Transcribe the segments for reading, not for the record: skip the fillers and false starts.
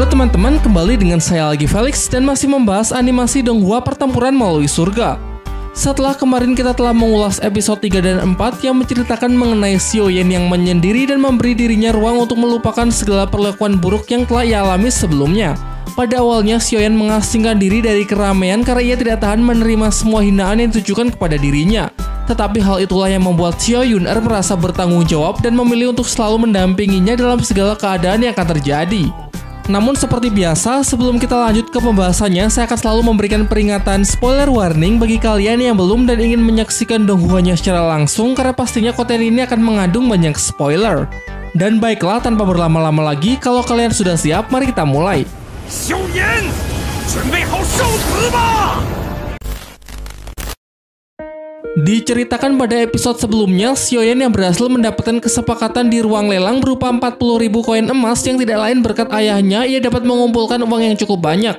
Halo teman-teman, kembali dengan saya lagi Felix dan masih membahas animasi Donghua Pertempuran Melalui Surga. Setelah kemarin kita telah mengulas episode 3 dan 4 yang menceritakan mengenai Xiaoyan yang menyendiri dan memberi dirinya ruang untuk melupakan segala perlakuan buruk yang telah ia alami sebelumnya. Pada awalnya, Xiaoyan mengasingkan diri dari keramaian karena ia tidak tahan menerima semua hinaan yang ditujukan kepada dirinya. Tetapi hal itulah yang membuat Xiao Yun-er merasa bertanggung jawab dan memilih untuk selalu mendampinginya dalam segala keadaan yang akan terjadi. Namun seperti biasa, sebelum kita lanjut ke pembahasannya, saya akan selalu memberikan peringatan spoiler warning bagi kalian yang belum dan ingin menyaksikan Donghua-nya secara langsung karena pastinya konten ini akan mengandung banyak spoiler. Dan baiklah, tanpa berlama-lama lagi, kalau kalian sudah siap, mari kita mulai. Xiaoyan, 准备好受死吧! Diceritakan pada episode sebelumnya, Xiaoyan yang berhasil mendapatkan kesepakatan di ruang lelang berupa 40.000 koin emas yang tidak lain berkat ayahnya, ia dapat mengumpulkan uang yang cukup banyak.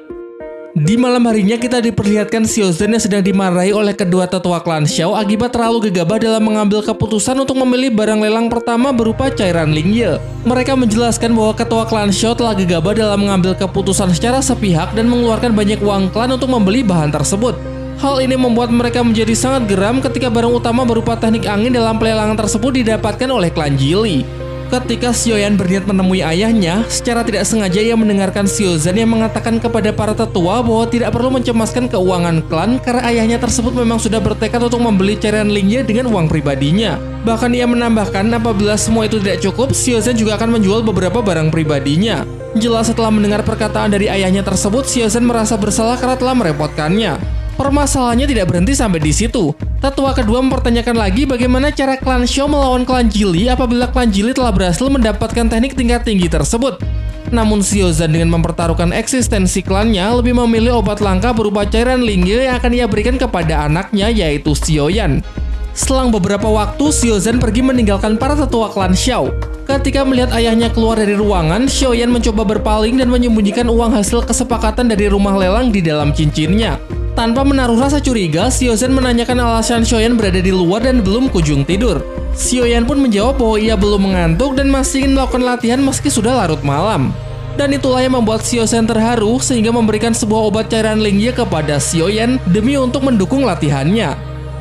Di malam harinya kita diperlihatkan Xiaozhen yang sedang dimarahi oleh kedua tetua klan Xiao akibat terlalu gegabah dalam mengambil keputusan untuk memilih barang lelang pertama berupa cairan Lingye. Mereka menjelaskan bahwa ketua klan Xiao telah gegabah dalam mengambil keputusan secara sepihak dan mengeluarkan banyak uang klan untuk membeli bahan tersebut. Hal ini membuat mereka menjadi sangat geram ketika barang utama berupa teknik angin dalam pelelangan tersebut didapatkan oleh klan Jili. Ketika Xiaoyan berniat menemui ayahnya, secara tidak sengaja ia mendengarkan Xiaozhen yang mengatakan kepada para tetua bahwa tidak perlu mencemaskan keuangan klan karena ayahnya tersebut memang sudah bertekad untuk membeli cairan Lingye dengan uang pribadinya. Bahkan ia menambahkan apabila semua itu tidak cukup, Xiaozhen juga akan menjual beberapa barang pribadinya. Jelas setelah mendengar perkataan dari ayahnya tersebut, Xiaozhen merasa bersalah karena telah merepotkannya. Permasalahannya tidak berhenti sampai di situ. Tetua kedua mempertanyakan lagi bagaimana cara klan Xiao melawan klan Jili apabila klan Jili telah berhasil mendapatkan teknik tingkat tinggi tersebut. Namun Xiaozhen dengan mempertaruhkan eksistensi klannya lebih memilih obat langka berupa cairan Lingye yang akan ia berikan kepada anaknya yaitu Xiaoyan. Selang beberapa waktu, Xiaozhen pergi meninggalkan para tetua klan Xiao. Ketika melihat ayahnya keluar dari ruangan, Xiaoyan mencoba berpaling dan menyembunyikan uang hasil kesepakatan dari rumah lelang di dalam cincinnya. Tanpa menaruh rasa curiga, Xiaozhen menanyakan alasan Xiaoyan berada di luar dan belum kunjung tidur. Xiaoyan pun menjawab bahwa ia belum mengantuk dan masih ingin melakukan latihan meski sudah larut malam. Dan itulah yang membuat Xiaozhen terharu sehingga memberikan sebuah obat cairan Lingye kepada Xiaoyan demi untuk mendukung latihannya.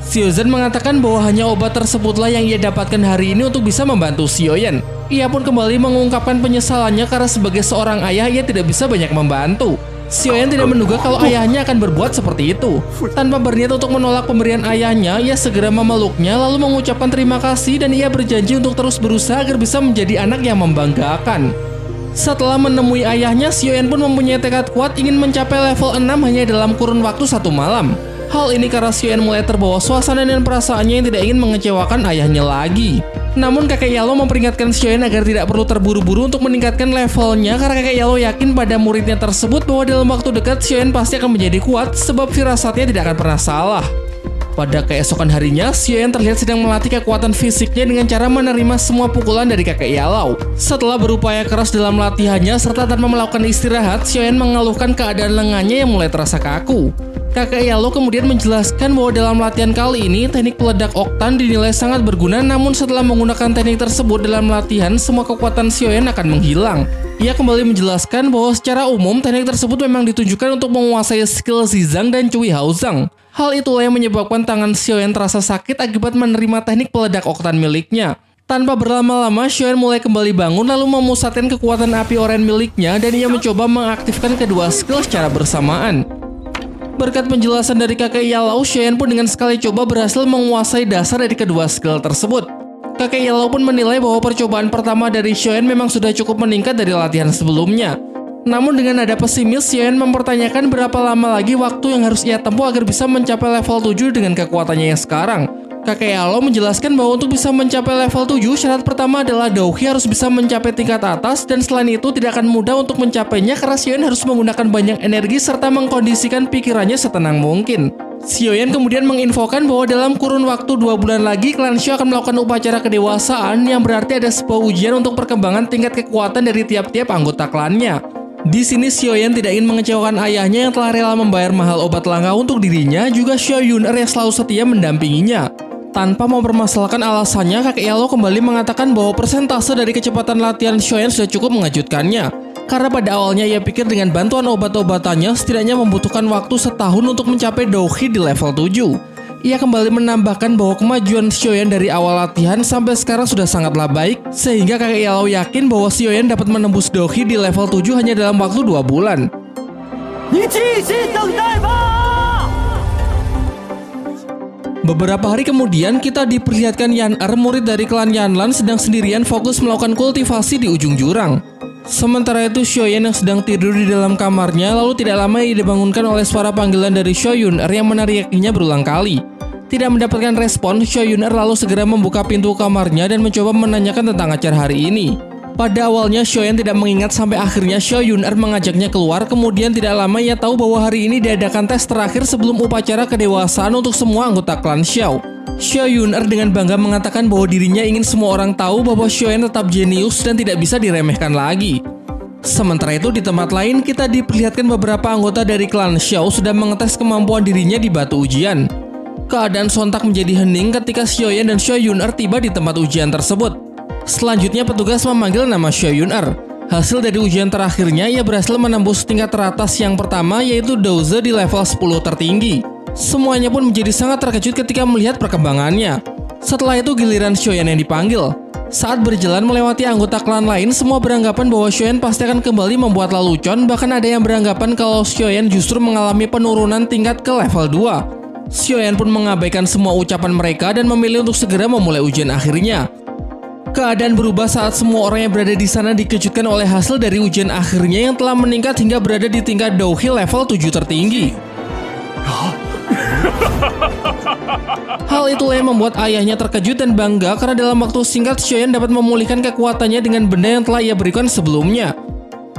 Xiaozhen mengatakan bahwa hanya obat tersebutlah yang ia dapatkan hari ini untuk bisa membantu Xiaoyan. Ia pun kembali mengungkapkan penyesalannya karena sebagai seorang ayah ia tidak bisa banyak membantu. Xiaoyan tidak menduga kalau ayahnya akan berbuat seperti itu. Tanpa berniat untuk menolak pemberian ayahnya, ia segera memeluknya lalu mengucapkan terima kasih dan ia berjanji untuk terus berusaha agar bisa menjadi anak yang membanggakan. Setelah menemui ayahnya, Xiaoyan pun mempunyai tekad kuat ingin mencapai level 6 hanya dalam kurun waktu 1 malam. Hal ini karena Xiaoyan mulai terbawa suasana dan perasaannya yang tidak ingin mengecewakan ayahnya lagi. Namun kakek Yalo memperingatkan Xiaoyan agar tidak perlu terburu-buru untuk meningkatkan levelnya karena kakek Yalo yakin pada muridnya tersebut bahwa dalam waktu dekat Xiaoyan pasti akan menjadi kuat sebab firasatnya tidak akan pernah salah. Pada keesokan harinya, Xiaoyan terlihat sedang melatih kekuatan fisiknya dengan cara menerima semua pukulan dari kakek Yalo. Setelah berupaya keras dalam latihannya serta tanpa melakukan istirahat, Xiaoyan mengeluhkan keadaan lengannya yang mulai terasa kaku. Kakek Yalo kemudian menjelaskan bahwa dalam latihan kali ini, teknik peledak oktan dinilai sangat berguna, namun setelah menggunakan teknik tersebut dalam latihan, semua kekuatan Xiaoyan akan menghilang. Ia kembali menjelaskan bahwa secara umum, teknik tersebut memang ditujukan untuk menguasai skill Zizang dan Cui Haozang. Hal itulah yang menyebabkan tangan Xiaoyan terasa sakit akibat menerima teknik peledak oktan miliknya. Tanpa berlama-lama, Xiaoyan mulai kembali bangun lalu memusatkan kekuatan api oren miliknya dan ia mencoba mengaktifkan kedua skill secara bersamaan. Berkat penjelasan dari kakek Yalo, Xiaoyan pun dengan sekali coba berhasil menguasai dasar dari kedua skill tersebut. Kakek Yalo pun menilai bahwa percobaan pertama dari Xiaoyan memang sudah cukup meningkat dari latihan sebelumnya. Namun dengan nada pesimis, Xiaoyan mempertanyakan berapa lama lagi waktu yang harus ia tempuh agar bisa mencapai level 7 dengan kekuatannya yang sekarang. Kakek Yalo menjelaskan bahwa untuk bisa mencapai level 7, syarat pertama adalah Douhi harus bisa mencapai tingkat atas dan selain itu tidak akan mudah untuk mencapainya karena Xiaoyan harus menggunakan banyak energi serta mengkondisikan pikirannya setenang mungkin. Xiaoyan kemudian menginfokan bahwa dalam kurun waktu 2 bulan lagi, klan Xiao akan melakukan upacara kedewasaan yang berarti ada sebuah ujian untuk perkembangan tingkat kekuatan dari tiap-tiap anggota klannya. Di sini Xiaoyan tidak ingin mengecewakan ayahnya yang telah rela membayar mahal obat langka untuk dirinya, juga Xiao Yun-er yang selalu setia mendampinginya. Tanpa mempermasalahkan alasannya, kakek Yalo kembali mengatakan bahwa persentase dari kecepatan latihan Xiaoyan sudah cukup mengejutkannya. Karena pada awalnya ia pikir dengan bantuan obat-obatannya setidaknya membutuhkan waktu setahun untuk mencapai Douhi di level 7. Ia kembali menambahkan bahwa kemajuan Xiaoyan dari awal latihan sampai sekarang sudah sangatlah baik, sehingga kakek Yellow yakin bahwa Xiaoyan dapat menembus Douhi di level 7 hanya dalam waktu 2 bulan. Beberapa hari kemudian, kita diperlihatkan Yan Er, murid dari klan Yanlan, sedang sendirian fokus melakukan kultivasi di ujung jurang. Sementara itu, Xiaoyan yang sedang tidur di dalam kamarnya, lalu tidak lama ia dibangunkan oleh suara panggilan dari Xiao Yun-er yang meneriakinya berulang kali. Tidak mendapatkan respon, Xiao Yun-er lalu segera membuka pintu kamarnya dan mencoba menanyakan tentang acara hari ini. Pada awalnya, Xiaoyan tidak mengingat sampai akhirnya Xiao Yun-er mengajaknya keluar, kemudian tidak lama ia tahu bahwa hari ini diadakan tes terakhir sebelum upacara kedewasaan untuk semua anggota klan Xiao. Xiao Yun-er dengan bangga mengatakan bahwa dirinya ingin semua orang tahu bahwa Xiaoyan tetap jenius dan tidak bisa diremehkan lagi. Sementara itu di tempat lain kita diperlihatkan beberapa anggota dari klan Xiao sudah mengetes kemampuan dirinya di batu ujian. Keadaan sontak menjadi hening ketika Xiaoyan dan Xiao Yun-er tiba di tempat ujian tersebut. Selanjutnya petugas memanggil nama Xiao Yun-er. Hasil dari ujian terakhirnya ia berhasil menembus tingkat teratas yang pertama, yaitu Douze di level 10 tertinggi. Semuanya pun menjadi sangat terkejut ketika melihat perkembangannya. Setelah itu giliran Xiaoyan yang dipanggil. Saat berjalan melewati anggota klan lain, semua beranggapan bahwa Xiaoyan pasti akan kembali membuat lelucon, bahkan ada yang beranggapan kalau Xiaoyan justru mengalami penurunan tingkat ke level 2. Xiaoyan pun mengabaikan semua ucapan mereka dan memilih untuk segera memulai ujian akhirnya. Keadaan berubah saat semua orang yang berada di sana dikejutkan oleh hasil dari ujian akhirnya yang telah meningkat hingga berada di tingkat Douhi level 7 tertinggi. Hal itulah yang membuat ayahnya terkejut dan bangga karena dalam waktu singkat Xiaoyan dapat memulihkan kekuatannya dengan benda yang telah ia berikan sebelumnya.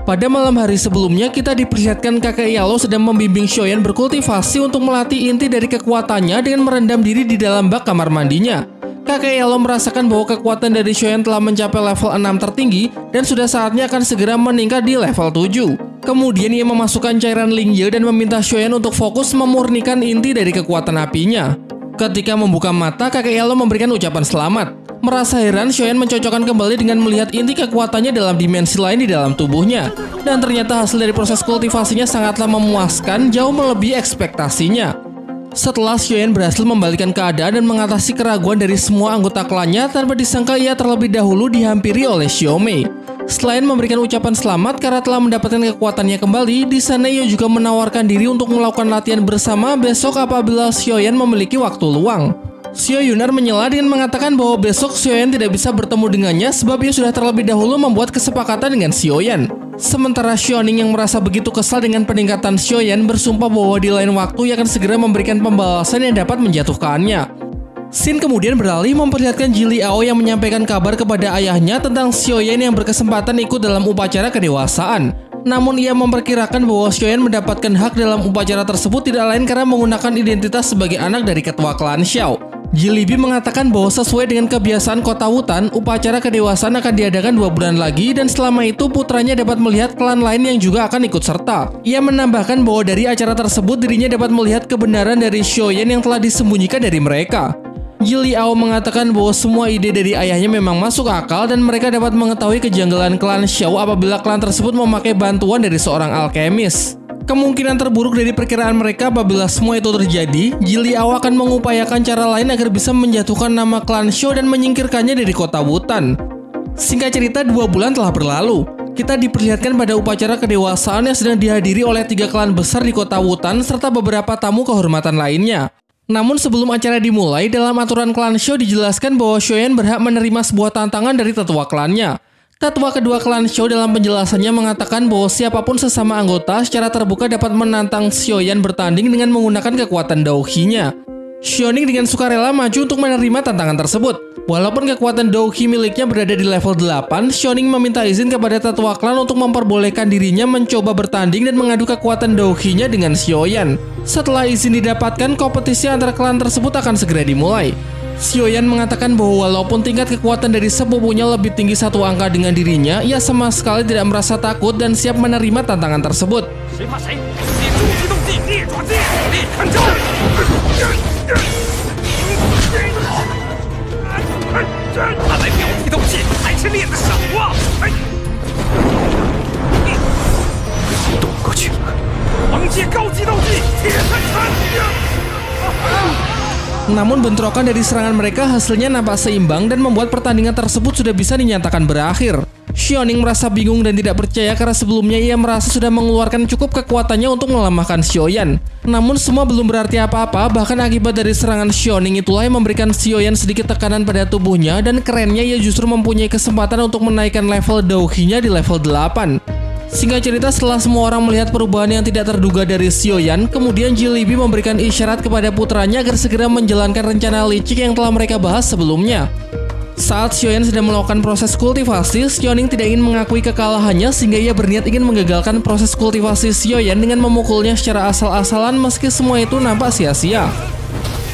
Pada malam hari sebelumnya, kita diperlihatkan kakek Yellow sedang membimbing Xiaoyan berkultivasi untuk melatih inti dari kekuatannya dengan merendam diri di dalam bak kamar mandinya. Kakek Yellow merasakan bahwa kekuatan dari Xiaoyan telah mencapai level 6 tertinggi dan sudah saatnya akan segera meningkat di level 7. Kemudian ia memasukkan cairan Lingye dan meminta Xiaoyan untuk fokus memurnikan inti dari kekuatan apinya. Ketika membuka mata, kakek Yellow memberikan ucapan selamat. Merasa heran, Xiaoyan mencocokkan kembali dengan melihat inti kekuatannya dalam dimensi lain di dalam tubuhnya. Dan ternyata hasil dari proses kultivasinya sangatlah memuaskan, jauh melebihi ekspektasinya. Setelah Xiaoyan berhasil membalikan keadaan dan mengatasi keraguan dari semua anggota klannya, tanpa disangka ia terlebih dahulu dihampiri oleh Xiaomei. Selain memberikan ucapan selamat karena telah mendapatkan kekuatannya kembali, di sana ia juga menawarkan diri untuk melakukan latihan bersama besok apabila Xiaoyan memiliki waktu luang. Xiao Yun-er menyela dengan mengatakan bahwa besok Xiaoyan tidak bisa bertemu dengannya sebab ia sudah terlebih dahulu membuat kesepakatan dengan Xiaoyan. Sementara Xiaoning yang merasa begitu kesal dengan peningkatan Xiaoyan bersumpah bahwa di lain waktu ia akan segera memberikan pembalasan yang dapat menjatuhkannya. Scene kemudian beralih memperlihatkan Ji Liao yang menyampaikan kabar kepada ayahnya tentang Xiaoyan yang berkesempatan ikut dalam upacara kedewasaan. Namun ia memperkirakan bahwa Xiaoyan mendapatkan hak dalam upacara tersebut tidak lain karena menggunakan identitas sebagai anak dari ketua klan Xiao. Ji Libi mengatakan bahwa sesuai dengan kebiasaan kota Wutan, upacara kedewasaan akan diadakan 2 bulan lagi dan selama itu putranya dapat melihat klan lain yang juga akan ikut serta. Ia menambahkan bahwa dari acara tersebut dirinya dapat melihat kebenaran dari Xiaoyan yang telah disembunyikan dari mereka. Ji Liao mengatakan bahwa semua ide dari ayahnya memang masuk akal dan mereka dapat mengetahui kejanggalan klan Xiao apabila klan tersebut memakai bantuan dari seorang alkemis. Kemungkinan terburuk dari perkiraan mereka apabila semua itu terjadi, Ji Liao akan mengupayakan cara lain agar bisa menjatuhkan nama klan Xiao dan menyingkirkannya dari kota Wutan. Singkat cerita, 2 bulan telah berlalu. Kita diperlihatkan pada upacara kedewasaan yang sedang dihadiri oleh 3 klan besar di kota Wutan serta beberapa tamu kehormatan lainnya. Namun sebelum acara dimulai, dalam aturan klan Xiao dijelaskan bahwa Xiaoyan berhak menerima sebuah tantangan dari tetua klannya. Tetua kedua klan Xiao dalam penjelasannya mengatakan bahwa siapapun sesama anggota secara terbuka dapat menantang Xiaoyan bertanding dengan menggunakan kekuatan Douhi-nya. Xiaoning dengan sukarela maju untuk menerima tantangan tersebut. Walaupun kekuatan Douhi miliknya berada di level 8, Xiaoning meminta izin kepada tetua klan untuk memperbolehkan dirinya mencoba bertanding dan mengadu kekuatan Douhi-nya dengan Xiaoyan. Setelah izin didapatkan, kompetisi antara klan tersebut akan segera dimulai. Xiaoyan mengatakan bahwa walaupun tingkat kekuatan dari sepupunya lebih tinggi 1 angka dengan dirinya, ia sama sekali tidak merasa takut dan siap menerima tantangan tersebut. Namun bentrokan dari serangan mereka hasilnya nampak seimbang dan membuat pertandingan tersebut sudah bisa dinyatakan berakhir. Xiaoning merasa bingung dan tidak percaya karena sebelumnya ia merasa sudah mengeluarkan cukup kekuatannya untuk melemahkan Xiaoyan. Namun semua belum berarti apa-apa, bahkan akibat dari serangan Xiaoning itulah yang memberikan Xiaoyan sedikit tekanan pada tubuhnya dan kerennya ia justru mempunyai kesempatan untuk menaikkan level Douhi-nya di level 8. Singkat cerita, setelah semua orang melihat perubahan yang tidak terduga dari Xiaoyan, kemudian Jilibi memberikan isyarat kepada putranya agar segera menjalankan rencana licik yang telah mereka bahas sebelumnya. Saat Xiaoyan sedang melakukan proses kultivasi, Xiaoning tidak ingin mengakui kekalahannya sehingga ia berniat ingin menggagalkan proses kultivasi Xiaoyan dengan memukulnya secara asal-asalan meski semua itu nampak sia-sia.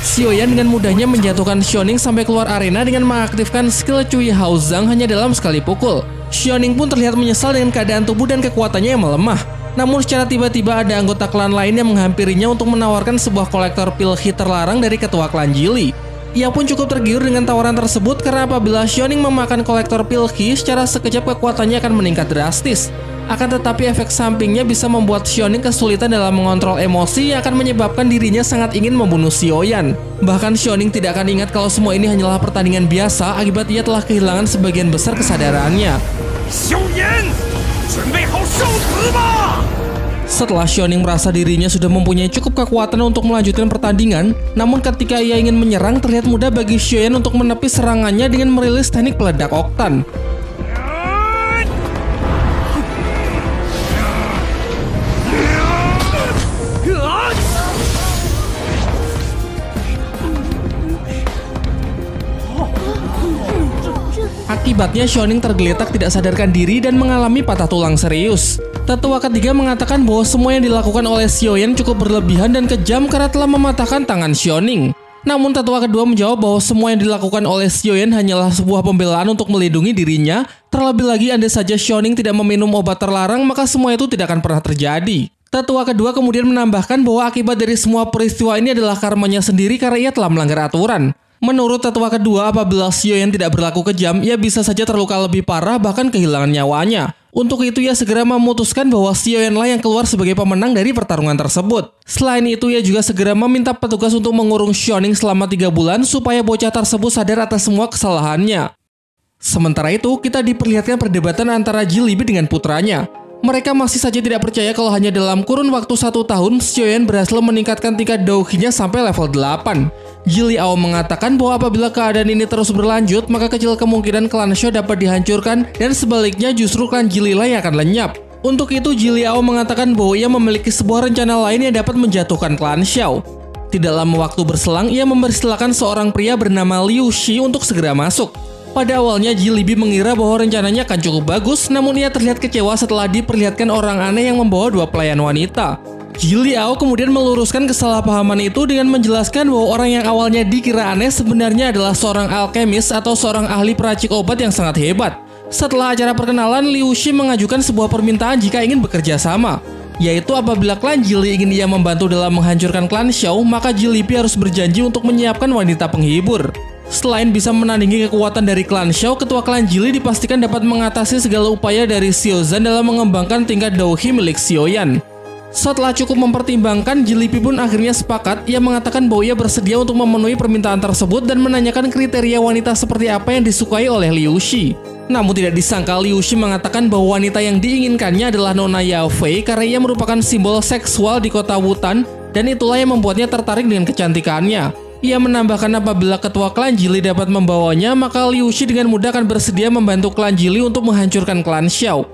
Xiaoyan dengan mudahnya menjatuhkan Xiaoning sampai keluar arena dengan mengaktifkan skill Cui Hao Zhang hanya dalam sekali pukul. Xiaoning pun terlihat menyesal dengan keadaan tubuh dan kekuatannya yang melemah. Namun secara tiba-tiba ada anggota klan lain yang menghampirinya untuk menawarkan sebuah kolektor pil hit terlarang dari ketua klan Jili. Ia pun cukup tergiur dengan tawaran tersebut karena apabila Xiaoning memakan kolektor pil Qi, secara sekejap kekuatannya akan meningkat drastis. Akan tetapi efek sampingnya bisa membuat Xiaoning kesulitan dalam mengontrol emosi yang akan menyebabkan dirinya sangat ingin membunuh Xiaoyan. Bahkan Xiaoning tidak akan ingat kalau semua ini hanyalah pertandingan biasa akibat ia telah kehilangan sebagian besar kesadarannya. Xiaoyan, 准备好受死吧! Setelah Xiaoning merasa dirinya sudah mempunyai cukup kekuatan untuk melanjutkan pertandingan, namun ketika ia ingin menyerang, terlihat mudah bagi Xiaoyan untuk menepis serangannya dengan merilis teknik peledak oktan. Akibatnya Xiaoning tergeletak tidak sadarkan diri dan mengalami patah tulang serius. Tetua ketiga mengatakan bahwa semua yang dilakukan oleh Xiaoyan cukup berlebihan dan kejam karena telah mematahkan tangan Xiaoning. Namun tetua kedua menjawab bahwa semua yang dilakukan oleh Xiaoyan hanyalah sebuah pembelaan untuk melindungi dirinya. Terlebih lagi andai saja Xiaoning tidak meminum obat terlarang, maka semua itu tidak akan pernah terjadi. Tetua kedua kemudian menambahkan bahwa akibat dari semua peristiwa ini adalah karmanya sendiri karena ia telah melanggar aturan. Menurut tetua kedua, apabila Xiaoyan tidak berlaku kejam, ia bisa saja terluka lebih parah bahkan kehilangan nyawanya. Untuk itu ia segera memutuskan bahwa Xiaoyanlah yang keluar sebagai pemenang dari pertarungan tersebut. Selain itu ia juga segera meminta petugas untuk mengurung Xiaoning selama 3 bulan supaya bocah tersebut sadar atas semua kesalahannya. Sementara itu kita diperlihatkan perdebatan antara Jilibi dengan putranya. Mereka masih saja tidak percaya kalau hanya dalam kurun waktu 1 tahun Xiaoyan berhasil meningkatkan tingkat Douhi-nya sampai level 8. Jili Ao mengatakan bahwa apabila keadaan ini terus berlanjut, maka kecil kemungkinan klan Xiao dapat dihancurkan dan sebaliknya justru klan Jili lah yang akan lenyap. Untuk itu Jili Ao mengatakan bahwa ia memiliki sebuah rencana lain yang dapat menjatuhkan klan Xiao. Tidak lama waktu berselang, ia mempersilahkan seorang pria bernama Liu Shi untuk segera masuk. Pada awalnya Jilibi mengira bahwa rencananya akan cukup bagus, namun ia terlihat kecewa setelah diperlihatkan orang aneh yang membawa 2 pelayan wanita. Jili Ao kemudian meluruskan kesalahpahaman itu dengan menjelaskan bahwa orang yang awalnya dikira aneh sebenarnya adalah seorang alkemis atau seorang ahli peracik obat yang sangat hebat. Setelah acara perkenalan, Liu Shi mengajukan sebuah permintaan jika ingin bekerja sama, yaitu apabila klan Jili ingin ia membantu dalam menghancurkan klan Xiao, maka Jilibi harus berjanji untuk menyiapkan wanita penghibur. Selain bisa menandingi kekuatan dari klan Xiao, ketua klan Jili dipastikan dapat mengatasi segala upaya dari Xiaozan dalam mengembangkan tingkat Douhi milik Xiaoyan. Setelah cukup mempertimbangkan, Jilibi pun akhirnya sepakat. Ia mengatakan bahwa ia bersedia untuk memenuhi permintaan tersebut dan menanyakan kriteria wanita seperti apa yang disukai oleh Liu Shi. Namun tidak disangka Liu Shi mengatakan bahwa wanita yang diinginkannya adalah Nona Yao Fei karena ia merupakan simbol seksual di kota Wutan dan itulah yang membuatnya tertarik dengan kecantikannya. Ia menambahkan apabila ketua klan Jili dapat membawanya, maka Liu Shi dengan mudah akan bersedia membantu klan Jili untuk menghancurkan klan Xiao.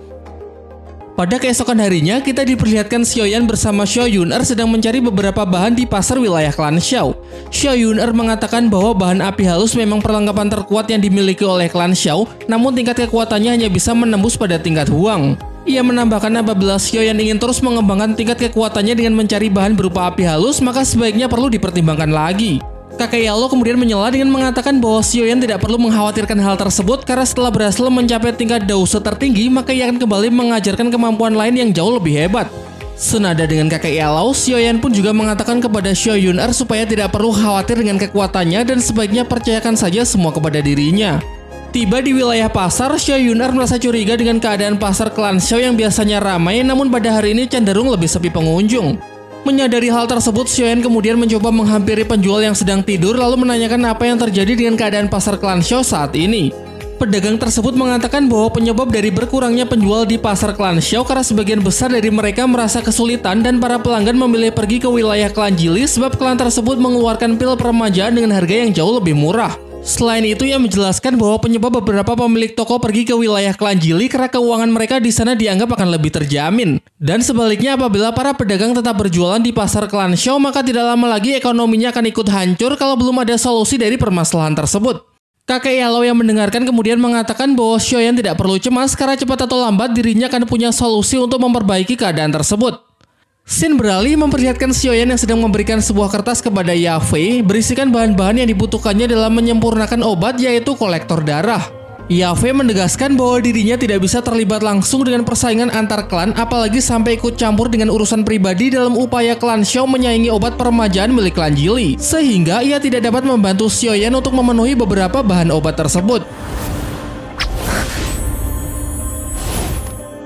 Pada keesokan harinya, kita diperlihatkan Xiaoyan bersama Xiao Yuner sedang mencari beberapa bahan di pasar wilayah klan Xiao. Xiao Yuner mengatakan bahwa bahan api halus memang perlengkapan terkuat yang dimiliki oleh klan Xiao, namun tingkat kekuatannya hanya bisa menembus pada tingkat Huang. Ia menambahkan apabila Xiaoyan ingin terus mengembangkan tingkat kekuatannya dengan mencari bahan berupa api halus, maka sebaiknya perlu dipertimbangkan lagi. Kakek Yalo kemudian menyela dengan mengatakan bahwa Xiaoyan tidak perlu mengkhawatirkan hal tersebut karena setelah berhasil mencapai tingkat Dause tertinggi, maka ia akan kembali mengajarkan kemampuan lain yang jauh lebih hebat. Senada dengan kakek Yalo, Xiaoyan pun juga mengatakan kepada Xiao Yuner supaya tidak perlu khawatir dengan kekuatannya dan sebaiknya percayakan saja semua kepada dirinya. Tiba di wilayah pasar, Xiao Yuner merasa curiga dengan keadaan pasar klan Xiao yang biasanya ramai, namun pada hari ini cenderung lebih sepi pengunjung. Menyadari hal tersebut, Xiaoyan kemudian mencoba menghampiri penjual yang sedang tidur lalu menanyakan apa yang terjadi dengan keadaan pasar klan Xiao saat ini. Pedagang tersebut mengatakan bahwa penyebab dari berkurangnya penjual di pasar klan Xiao karena sebagian besar dari mereka merasa kesulitan dan para pelanggan memilih pergi ke wilayah klan Jili sebab klan tersebut mengeluarkan pil peremajaan dengan harga yang jauh lebih murah. Selain itu, ia menjelaskan bahwa penyebab beberapa pemilik toko pergi ke wilayah klan Jili karena keuangan mereka di sana dianggap akan lebih terjamin. Dan sebaliknya, apabila para pedagang tetap berjualan di pasar klan Xiao, maka tidak lama lagi ekonominya akan ikut hancur kalau belum ada solusi dari permasalahan tersebut. Kakek Yalo yang mendengarkan kemudian mengatakan bahwa Xiaoyan tidak perlu cemas karena cepat atau lambat dirinya akan punya solusi untuk memperbaiki keadaan tersebut. Scene beralih memperlihatkan Xiaoyan yang sedang memberikan sebuah kertas kepada Yafei berisikan bahan-bahan yang dibutuhkannya dalam menyempurnakan obat, yaitu kolektor darah. Yafei menegaskan bahwa dirinya tidak bisa terlibat langsung dengan persaingan antar klan, apalagi sampai ikut campur dengan urusan pribadi dalam upaya klan Xiao menyaingi obat peremajaan milik klan Jili, sehingga ia tidak dapat membantu Xiaoyan untuk memenuhi beberapa bahan obat tersebut.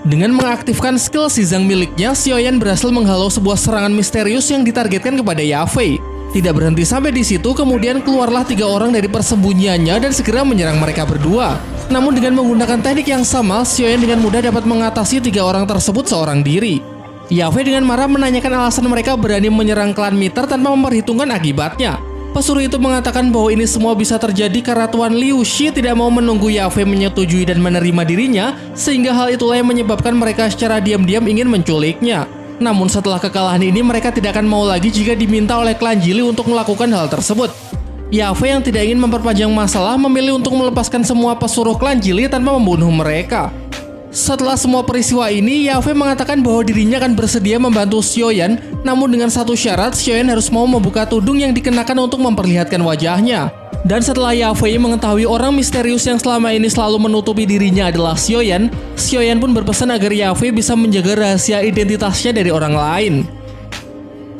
Dengan mengaktifkan skill Shizang miliknya, Xiaoyan berhasil menghalau sebuah serangan misterius yang ditargetkan kepada Yafei. Tidak berhenti sampai di situ, kemudian keluarlah 3 orang dari persembunyiannya dan segera menyerang mereka berdua. Namun dengan menggunakan teknik yang sama, Xiaoyan dengan mudah dapat mengatasi 3 orang tersebut seorang diri. Yafei dengan marah menanyakan alasan mereka berani menyerang klan Miter tanpa memperhitungkan akibatnya. Pesuruh itu mengatakan bahwa ini semua bisa terjadi karena Tuan Liu Shi tidak mau menunggu Yafei menyetujui dan menerima dirinya, sehingga hal itulah yang menyebabkan mereka secara diam-diam ingin menculiknya. Namun setelah kekalahan ini, mereka tidak akan mau lagi jika diminta oleh klan Jili untuk melakukan hal tersebut. Yafei yang tidak ingin memperpanjang masalah memilih untuk melepaskan semua pesuruh klan Jili tanpa membunuh mereka. Setelah semua peristiwa ini, Yafei mengatakan bahwa dirinya akan bersedia membantu Xiaoyan, namun dengan satu syarat, Xiaoyan harus mau membuka tudung yang dikenakan untuk memperlihatkan wajahnya. Dan setelah Yafei mengetahui orang misterius yang selama ini selalu menutupi dirinya adalah Xiaoyan, Xiaoyan pun berpesan agar Yafei bisa menjaga rahasia identitasnya dari orang lain.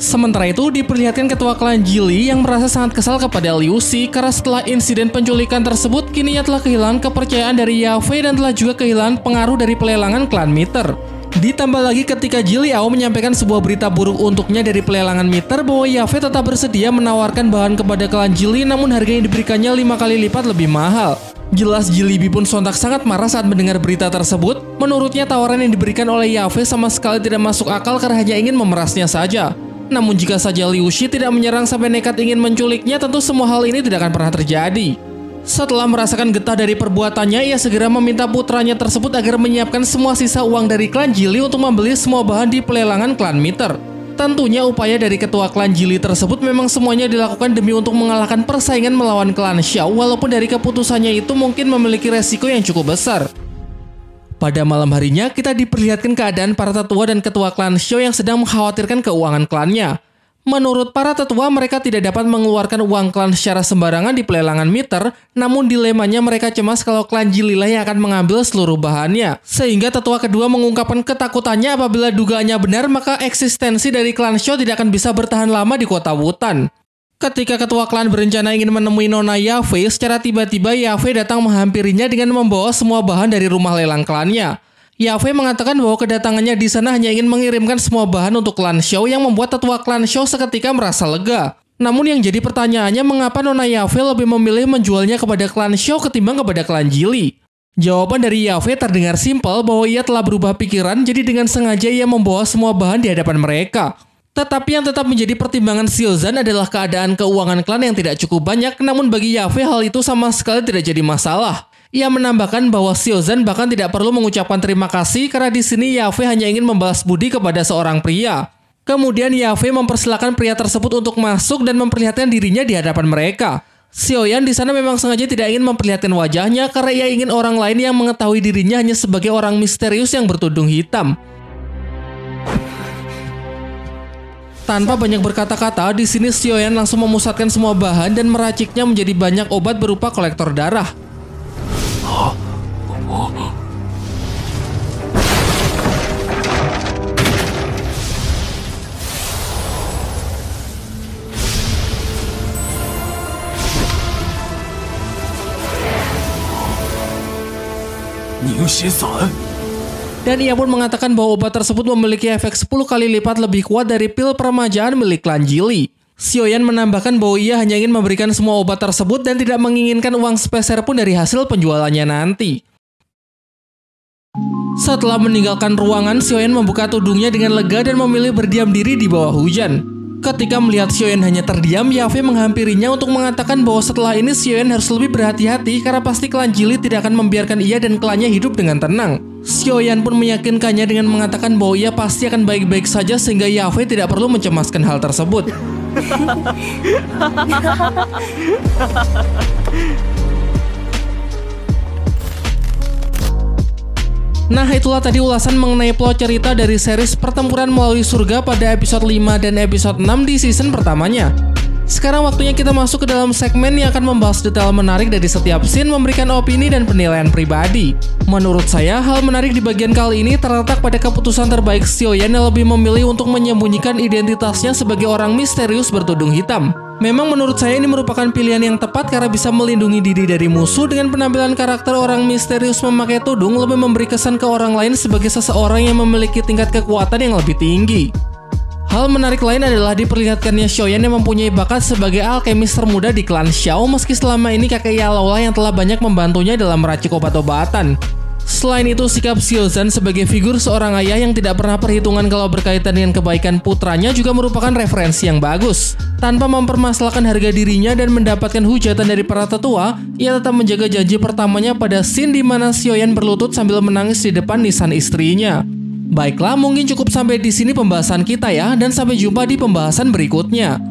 Sementara itu, diperlihatkan ketua klan Jili yang merasa sangat kesal kepada Liu Shi karena setelah insiden penculikan tersebut, kini ia telah kehilangan kepercayaan dari Yafei dan telah juga kehilangan pengaruh dari pelelangan klan Miter. Ditambah lagi ketika Jili Ao menyampaikan sebuah berita buruk untuknya dari pelelangan Miter bahwa Yafei tetap bersedia menawarkan bahan kepada klan Jili, namun harga yang diberikannya 5 kali lipat lebih mahal. Jelas Jilibi pun sontak sangat marah saat mendengar berita tersebut. Menurutnya tawaran yang diberikan oleh Yafei sama sekali tidak masuk akal karena hanya ingin memerasnya saja. Namun jika saja Liu Shi tidak menyerang sampai nekat ingin menculiknya, tentu semua hal ini tidak akan pernah terjadi. Setelah merasakan getah dari perbuatannya, ia segera meminta putranya tersebut agar menyiapkan semua sisa uang dari klan Jili untuk membeli semua bahan di pelelangan klan Miter. Tentunya upaya dari ketua klan Jili tersebut memang semuanya dilakukan demi untuk mengalahkan persaingan melawan klan Xiao, walaupun dari keputusannya itu mungkin memiliki resiko yang cukup besar. Pada malam harinya, kita diperlihatkan keadaan para tetua dan ketua klan Xiao yang sedang mengkhawatirkan keuangan klannya. Menurut para tetua, mereka tidak dapat mengeluarkan uang klan secara sembarangan di pelelangan Miter, namun dilemanya mereka cemas kalau klan Jili lah yang akan mengambil seluruh bahannya. Sehingga tetua kedua mengungkapkan ketakutannya apabila dugaannya benar, maka eksistensi dari klan Xiao tidak akan bisa bertahan lama di kota Wutan. Ketika ketua klan berencana ingin menemui Nona Yafei, secara tiba-tiba Yafei datang menghampirinya dengan membawa semua bahan dari rumah lelang klannya. Yafei mengatakan bahwa kedatangannya di sana hanya ingin mengirimkan semua bahan untuk klan Xiao yang membuat tetua klan Xiao seketika merasa lega. Namun yang jadi pertanyaannya, mengapa Nona Yafei lebih memilih menjualnya kepada klan Xiao ketimbang kepada klan Jili? Jawaban dari Yafei terdengar simpel bahwa ia telah berubah pikiran, jadi dengan sengaja ia membawa semua bahan di hadapan mereka. Tetapi yang tetap menjadi pertimbangan Xiaozan adalah keadaan keuangan klan yang tidak cukup banyak, namun bagi Yafei hal itu sama sekali tidak jadi masalah. Ia menambahkan bahwa Xiaozan bahkan tidak perlu mengucapkan terima kasih karena di sini Yafei hanya ingin membalas budi kepada seorang pria. Kemudian Yafei mempersilahkan pria tersebut untuk masuk dan memperlihatkan dirinya di hadapan mereka. Xiaoyan di sana memang sengaja tidak ingin memperlihatkan wajahnya karena ia ingin orang lain yang mengetahui dirinya hanya sebagai orang misterius yang bertudung hitam. Tanpa banyak berkata-kata, di sini Xiaoyan langsung memusatkan semua bahan dan meraciknya menjadi banyak obat berupa kolektor darah. Ning Xie San, 你 Ning Xie San Dan ia pun mengatakan bahwa obat tersebut memiliki efek 10 kali lipat lebih kuat dari pil peremajaan milik klan Geely. Xiaoyan menambahkan bahwa ia hanya ingin memberikan semua obat tersebut dan tidak menginginkan uang sepeser pun dari hasil penjualannya nanti. Setelah meninggalkan ruangan, Xiaoyan membuka tudungnya dengan lega dan memilih berdiam diri di bawah hujan. Ketika melihat Xiaoyan hanya terdiam, Yafei menghampirinya untuk mengatakan bahwa setelah ini Xiaoyan harus lebih berhati-hati karena pasti klan Geely tidak akan membiarkan ia dan klannya hidup dengan tenang. Xiaoyan pun meyakinkannya dengan mengatakan bahwa ia pasti akan baik-baik saja sehingga Yafei tidak perlu mencemaskan hal tersebut. Nah, itulah tadi ulasan mengenai plot cerita dari series Pertempuran Melalui Surga pada episode 5 dan episode 6 di season pertamanya. Sekarang waktunya kita masuk ke dalam segmen yang akan membahas detail menarik dari setiap scene, memberikan opini dan penilaian pribadi. Menurut saya, hal menarik di bagian kali ini terletak pada keputusan terbaik Xiaoyan yang lebih memilih untuk menyembunyikan identitasnya sebagai orang misterius bertudung hitam. Memang menurut saya ini merupakan pilihan yang tepat karena bisa melindungi diri dari musuh. Dengan penampilan karakter orang misterius memakai tudung lebih memberi kesan ke orang lain sebagai seseorang yang memiliki tingkat kekuatan yang lebih tinggi. Hal menarik lain adalah diperlihatkannya Xiaoyan yang mempunyai bakat sebagai alkemis termuda di klan Xiao, meski selama ini kakek Yalou yang telah banyak membantunya dalam meracik obat-obatan. Selain itu, sikap Xiaozan sebagai figur seorang ayah yang tidak pernah perhitungan kalau berkaitan dengan kebaikan putranya juga merupakan referensi yang bagus. Tanpa mempermasalahkan harga dirinya dan mendapatkan hujatan dari para tetua, ia tetap menjaga janji pertamanya pada scene di mana Xiaoyan berlutut sambil menangis di depan nisan istrinya. Baiklah, mungkin cukup sampai di sini pembahasan kita ya, dan sampai jumpa di pembahasan berikutnya.